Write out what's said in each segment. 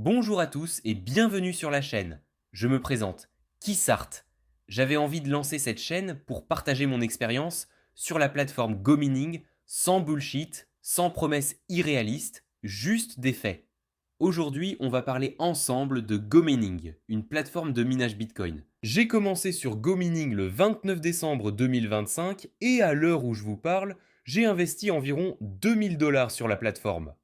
Bonjour à tous et bienvenue sur la chaîne. Je me présente, Kissart. J'avais envie de lancer cette chaîne pour partager mon expérience sur la plateforme GoMining sans bullshit, sans promesses irréalistes, juste des faits. Aujourd'hui, on va parler ensemble de GoMining, une plateforme de minage Bitcoin. J'ai commencé sur GoMining le 29 décembre 2025 et à l'heure où je vous parle, j'ai investi environ 2000 dollars sur la plateforme.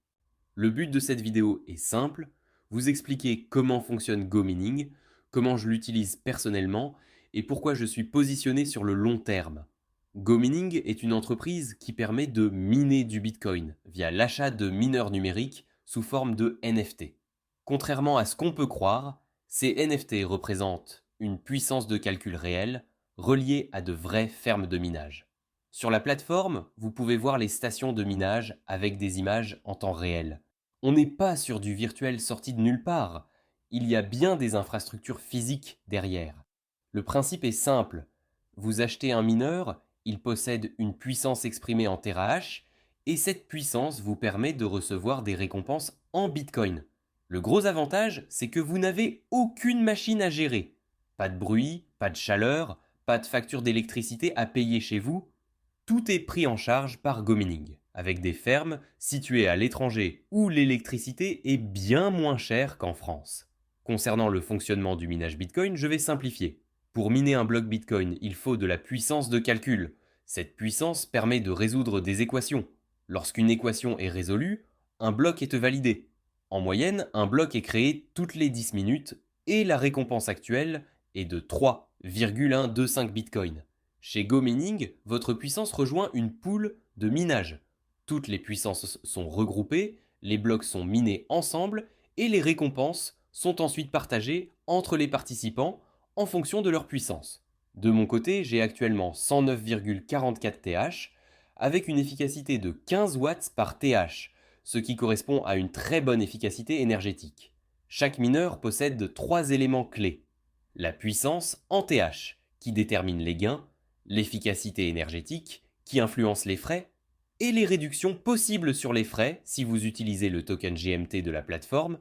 Le but de cette vidéo est simple, vous expliquer comment fonctionne GoMining, comment je l'utilise personnellement et pourquoi je suis positionné sur le long terme. GoMining est une entreprise qui permet de miner du Bitcoin via l'achat de mineurs numériques sous forme de NFT. Contrairement à ce qu'on peut croire, ces NFT représentent une puissance de calcul réelle reliée à de vraies fermes de minage. Sur la plateforme, vous pouvez voir les stations de minage avec des images en temps réel. On n'est pas sur du virtuel sorti de nulle part. Il y a bien des infrastructures physiques derrière. Le principe est simple. Vous achetez un mineur, il possède une puissance exprimée en terahash, et cette puissance vous permet de recevoir des récompenses en Bitcoin. Le gros avantage, c'est que vous n'avez aucune machine à gérer. Pas de bruit, pas de chaleur, pas de facture d'électricité à payer chez vous. Tout est pris en charge par GoMining, avec des fermes situées à l'étranger où l'électricité est bien moins chère qu'en France. Concernant le fonctionnement du minage Bitcoin, je vais simplifier. Pour miner un bloc Bitcoin, il faut de la puissance de calcul. Cette puissance permet de résoudre des équations. Lorsqu'une équation est résolue, un bloc est validé. En moyenne, un bloc est créé toutes les 10 minutes et la récompense actuelle est de 3,125 Bitcoin. Chez GoMining, votre puissance rejoint une pool de minage. Toutes les puissances sont regroupées, les blocs sont minés ensemble et les récompenses sont ensuite partagées entre les participants en fonction de leur puissance. De mon côté, j'ai actuellement 109,44 TH avec une efficacité de 15 watts par TH, ce qui correspond à une très bonne efficacité énergétique. Chaque mineur possède 3 éléments clés. La puissance en TH, qui détermine les gains, l'efficacité énergétique, qui influence les frais, et les réductions possibles sur les frais si vous utilisez le token GMT de la plateforme.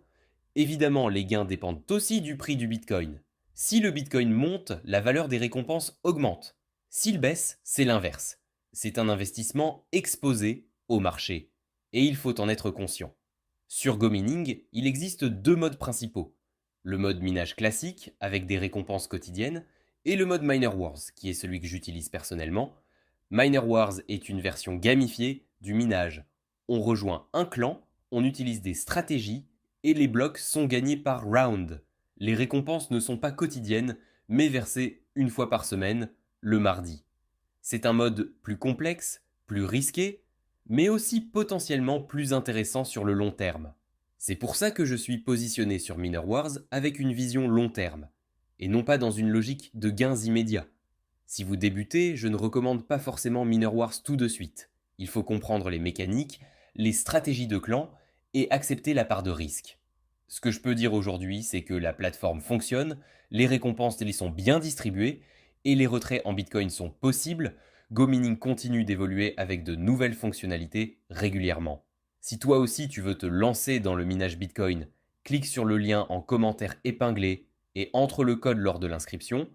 Évidemment, les gains dépendent aussi du prix du Bitcoin. Si le Bitcoin monte, la valeur des récompenses augmente. S'il baisse, c'est l'inverse. C'est un investissement exposé au marché, et il faut en être conscient. Sur GoMining, il existe deux modes principaux. Le mode minage classique, avec des récompenses quotidiennes, et le mode Miner Wars, qui est celui que j'utilise personnellement. Miner Wars est une version gamifiée du minage. On rejoint un clan, on utilise des stratégies, et les blocs sont gagnés par round. Les récompenses ne sont pas quotidiennes, mais versées une fois par semaine, le mardi. C'est un mode plus complexe, plus risqué, mais aussi potentiellement plus intéressant sur le long terme. C'est pour ça que je suis positionné sur Miner Wars avec une vision long terme, et non pas dans une logique de gains immédiats. Si vous débutez, je ne recommande pas forcément Miner Wars tout de suite. Il faut comprendre les mécaniques, les stratégies de clan et accepter la part de risque. Ce que je peux dire aujourd'hui, c'est que la plateforme fonctionne, les récompenses les sont bien distribuées et les retraits en Bitcoin sont possibles. GoMining continue d'évoluer avec de nouvelles fonctionnalités régulièrement. Si toi aussi tu veux te lancer dans le minage Bitcoin, clique sur le lien en commentaire épinglé et entre le code lors de l'inscription.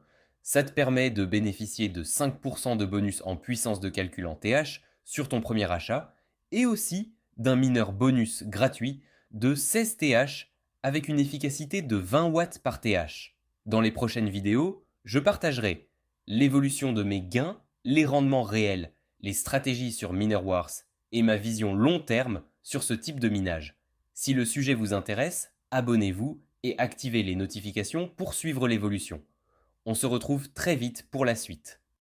Ça te permet de bénéficier de 5% de bonus en puissance de calcul en TH sur ton premier achat et aussi d'un mineur bonus gratuit de 16 TH avec une efficacité de 20 watts par TH. Dans les prochaines vidéos, je partagerai l'évolution de mes gains, les rendements réels, les stratégies sur Miner Wars et ma vision long terme sur ce type de minage. Si le sujet vous intéresse, abonnez-vous et activez les notifications pour suivre l'évolution. On se retrouve très vite pour la suite.